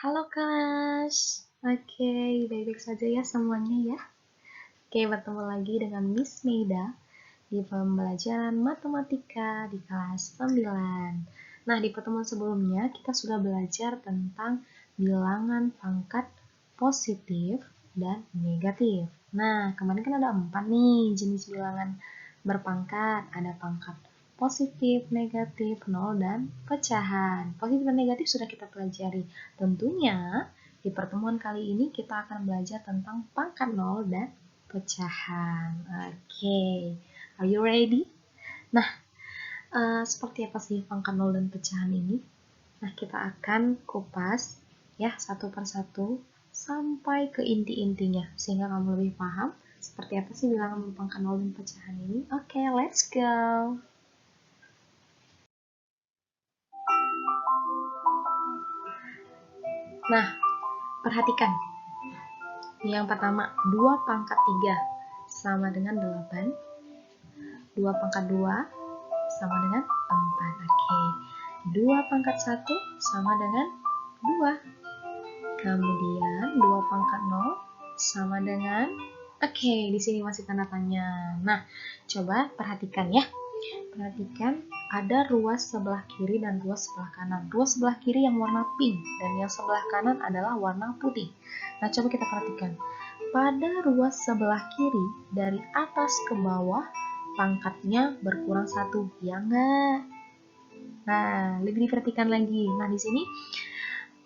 Halo kelas, oke, baik-baik saja ya semuanya ya. Oke, bertemu lagi dengan Miss Meida di pembelajaran matematika di kelas 9. Nah, di pertemuan sebelumnya kita sudah belajar tentang bilangan pangkat positif dan negatif. Nah, kemarin kan ada 4 nih jenis bilangan berpangkat. Ada pangkat positif, negatif, nol, dan pecahan. Positif dan negatif sudah kita pelajari. Tentunya di pertemuan kali ini kita akan belajar tentang pangkat nol dan pecahan. Oke, are you ready? Nah, seperti apa sih pangkat nol dan pecahan ini? Nah, kita akan kupas ya satu persatu sampai ke inti-intinya sehingga kamu lebih paham seperti apa sih bilangan berpangkat nol dan pecahan ini. Oke, let's go. Nah, perhatikan. Yang pertama, 2 pangkat 3 sama dengan 8. 2 pangkat 2 sama dengan 4. Oke. 2 pangkat 1 sama dengan 2. Kemudian 2 pangkat 0 sama dengan di sini masih tanda tanya. Nah, coba perhatikan ya. Perhatikan ada ruas sebelah kiri dan ruas sebelah kanan. Ruas sebelah kiri yang warna pink dan yang sebelah kanan adalah warna putih. Nah, coba kita perhatikan. Pada ruas sebelah kiri dari atas ke bawah pangkatnya berkurang 1, ya enggak? Nah, lebih diperhatikan lagi. Nah, di sini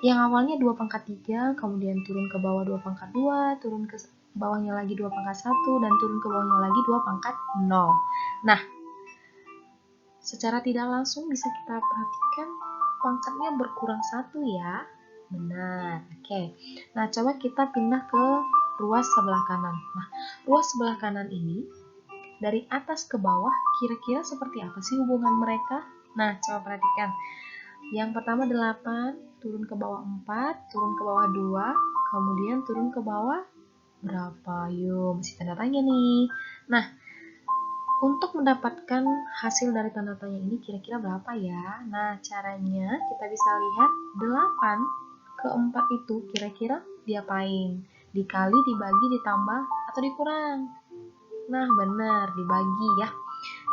yang awalnya 2 pangkat 3, kemudian turun ke bawah 2 pangkat 2, turun ke bawahnya lagi 2 pangkat 1, dan turun ke bawahnya lagi 2 pangkat 0. Nah, secara tidak langsung bisa kita perhatikan pangkatnya berkurang 1 ya. Benar, oke. Nah, coba kita pindah ke ruas sebelah kanan. Nah, ruas sebelah kanan ini dari atas ke bawah kira-kira seperti apa sih hubungan mereka? Nah, coba perhatikan. Yang pertama 8, turun ke bawah 4, turun ke bawah 2, kemudian turun ke bawah berapa? Yuk, masih tanda tanya nih. Nah, untuk mendapatkan hasil dari tanda tanya ini kira-kira berapa ya? Nah, caranya kita bisa lihat 8 ke 4 itu kira-kira diapain? Dikali, dibagi, ditambah, atau dikurang? Nah, benar, dibagi ya.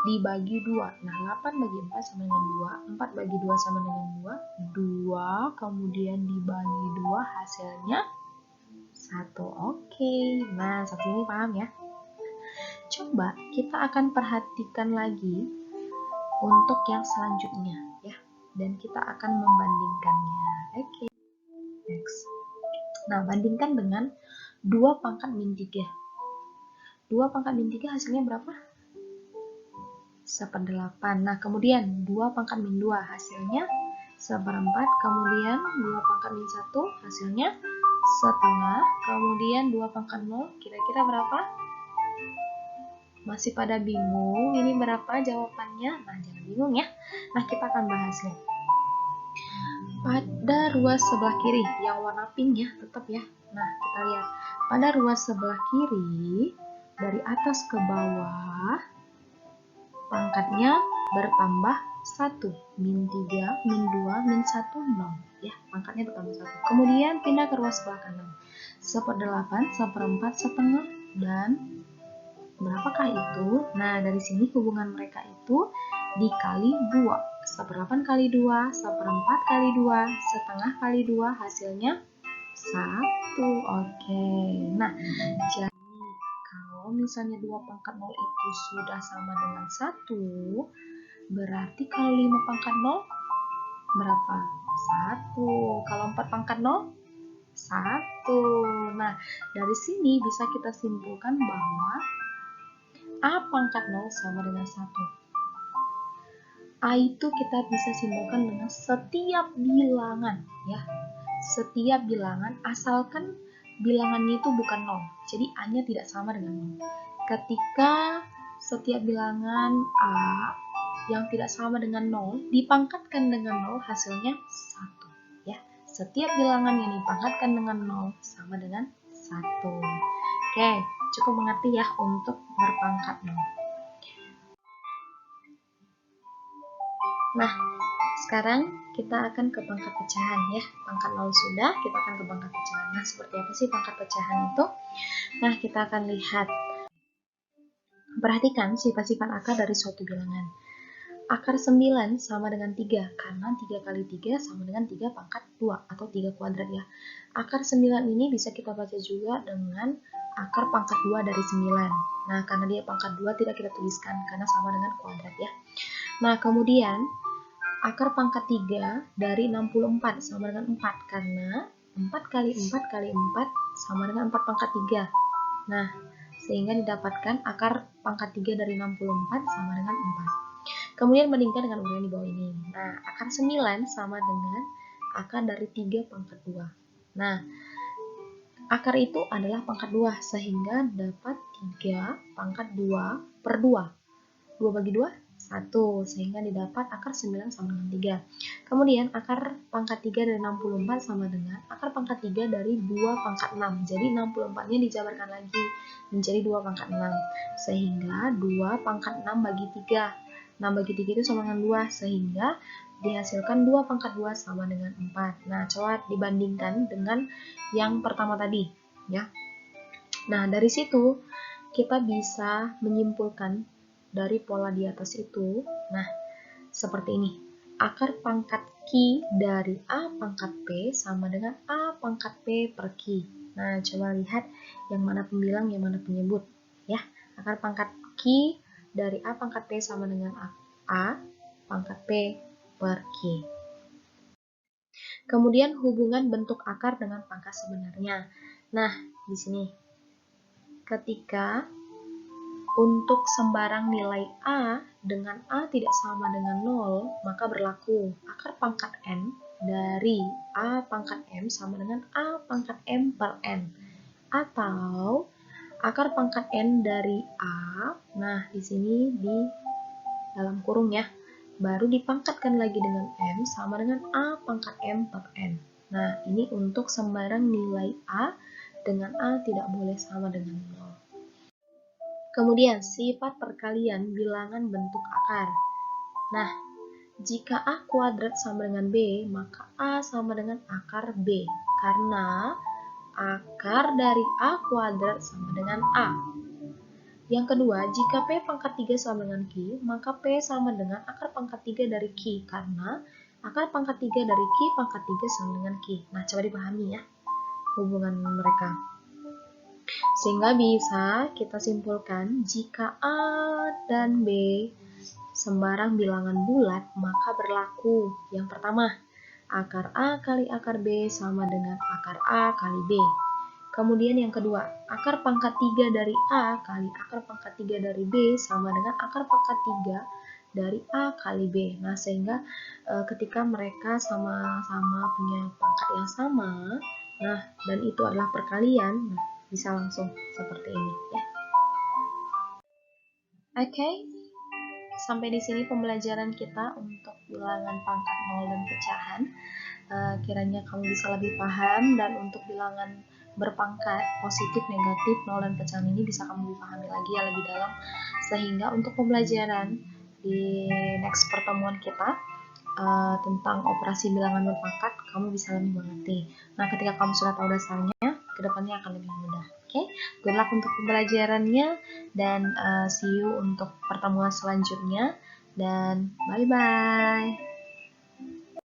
Dibagi 2. Nah, 8 bagi 4 sama dengan 2. 4 bagi 2 sama dengan 2. 2, kemudian dibagi 2 hasilnya 1. Oke. Nah, sampai sini paham ya? Coba kita akan perhatikan lagi untuk yang selanjutnya ya. Dan kita akan membandingkannya. Oke. Next. Nah, bandingkan dengan 2 pangkat min 3. 2 pangkat min 3 hasilnya berapa? 1/8. Nah, kemudian 2 pangkat min 2 hasilnya 1/4. Kemudian 2 pangkat min 1 hasilnya 1/2. Kemudian 2 pangkat 0 kira-kira berapa? Masih pada bingung ini berapa jawabannya? Nah, jangan bingung ya. Nah, kita akan bahasnya. Pada ruas sebelah kiri yang warna pink ya, tetap ya. Nah, kita lihat. Pada ruas sebelah kiri dari atas ke bawah pangkatnya bertambah 1, min 3, min 2, min 1, 0 ya, pangkatnya bertambah 1. Kemudian pindah ke ruas sebelah kanan 1/8, 1/4, 1/2, dan berapakah itu? Nah, dari sini hubungan mereka itu dikali 2. 1/8 kali 2, 1/4 kali 2, 1/2 kali 2, hasilnya 1. Oke. Nah, jadi kalau misalnya 2 pangkat 0 itu sudah sama dengan 1, berarti kalau 5 pangkat 0 berapa? 1. Kalau 4 pangkat 0, 1. Nah, dari sini bisa kita simpulkan bahwa A pangkat 0 sama dengan 1. A itu kita bisa simpulkan dengan setiap bilangan ya. Setiap bilangan asalkan bilangannya itu bukan 0. Jadi A-nya tidak sama dengan 0. Ketika setiap bilangan A yang tidak sama dengan 0 dipangkatkan dengan 0 hasilnya 1 ya. Setiap bilangan yang dipangkatkan dengan 0 sama dengan 1. Oke, cukup mengerti ya untuk berpangkat 0. Nah, Sekarang kita akan ke pangkat pecahan ya. Pangkat 0 sudah, kita akan ke pangkat pecahan. Nah, seperti apa sih pangkat pecahan itu? Nah, kita akan lihat. Perhatikan sifat-sifat akar dari suatu bilangan. Akar 9 sama dengan 3, karena 3 kali 3 sama dengan 3 pangkat 2 atau 3 kuadrat ya. Akar 9 ini bisa kita baca juga dengan akar pangkat 2 dari 9. Nah, karena dia pangkat 2 tidak kita tuliskan, karena sama dengan kuadrat ya. Nah, kemudian akar pangkat 3 dari 64 sama dengan 4, karena 4 kali 4 kali 4 sama dengan 4 pangkat 3. Nah, sehingga didapatkan akar pangkat 3 dari 64 sama dengan 4. Kemudian bandingkan dengan uraian di bawah ini. Nah, akar 9 sama dengan akar dari 3 pangkat 2. Nah, akar itu adalah pangkat 2, sehingga dapat 3 pangkat 2 per 2. 2 bagi 2, 1, sehingga didapat akar 9 sama dengan 3. Kemudian akar pangkat 3 dari 64 sama dengan akar pangkat 3 dari 2 pangkat 6. Jadi 64-nya dijabarkan lagi menjadi 2 pangkat 6. Sehingga 2 pangkat 6 bagi 3. 6 bagi 3 itu sama dengan 2, sehingga dihasilkan 2 pangkat 2 sama dengan 4. Nah, coba dibandingkan dengan yang pertama tadi ya. Nah, dari situ kita bisa menyimpulkan dari pola di atas itu. Nah, seperti ini. Akar pangkat Q dari A pangkat P sama dengan A pangkat P per Q. Nah, coba lihat yang mana pembilang, yang mana penyebut. Ya, akar pangkat Q dari A pangkat P sama dengan A pangkat P per Q. Kemudian hubungan bentuk akar dengan pangkat sebenarnya. Nah, di sini ketika untuk sembarang nilai A dengan A tidak sama dengan 0, maka berlaku akar pangkat N dari A pangkat M sama dengan A pangkat M per N. Atau akar pangkat N dari A, nah di sini di dalam kurung ya, baru dipangkatkan lagi dengan M sama dengan A pangkat M per N. Nah, ini untuk sembarang nilai A dengan A tidak boleh sama dengan 0. Kemudian, sifat perkalian bilangan bentuk akar. Nah, jika A kuadrat sama dengan B, maka A sama dengan akar B. Karena akar dari A kuadrat sama dengan A. Yang kedua, jika P pangkat 3 sama dengan Q, maka P sama dengan akar pangkat 3 dari Q. Karena akar pangkat 3 dari Q pangkat 3 sama dengan Q. Nah, coba dipahami ya hubungan mereka. Sehingga bisa kita simpulkan jika A dan B sembarang bilangan bulat, maka berlaku yang pertama, akar A kali akar B sama dengan akar A kali B. Kemudian yang kedua, akar pangkat 3 dari A kali akar pangkat 3 dari B sama dengan akar pangkat 3 dari A kali B. Nah, sehingga ketika mereka sama-sama punya pangkat yang sama, nah, dan itu adalah perkalian, nah, bisa langsung seperti ini ya. Oke, sampai di sini pembelajaran kita untuk bilangan pangkat 0 dan pecahan. Kiranya kamu bisa lebih paham, dan untuk bilangan berpangkat positif, negatif, 0 dan pecahan ini bisa kamu dipahami lagi ya lebih dalam, sehingga untuk pembelajaran di next pertemuan kita tentang operasi bilangan berpangkat, kamu bisa lebih mengerti. Nah, ketika kamu sudah tahu dasarnya, kedepannya akan lebih mudah. Oke, good luck untuk pembelajarannya, dan see you untuk pertemuan selanjutnya, dan bye-bye.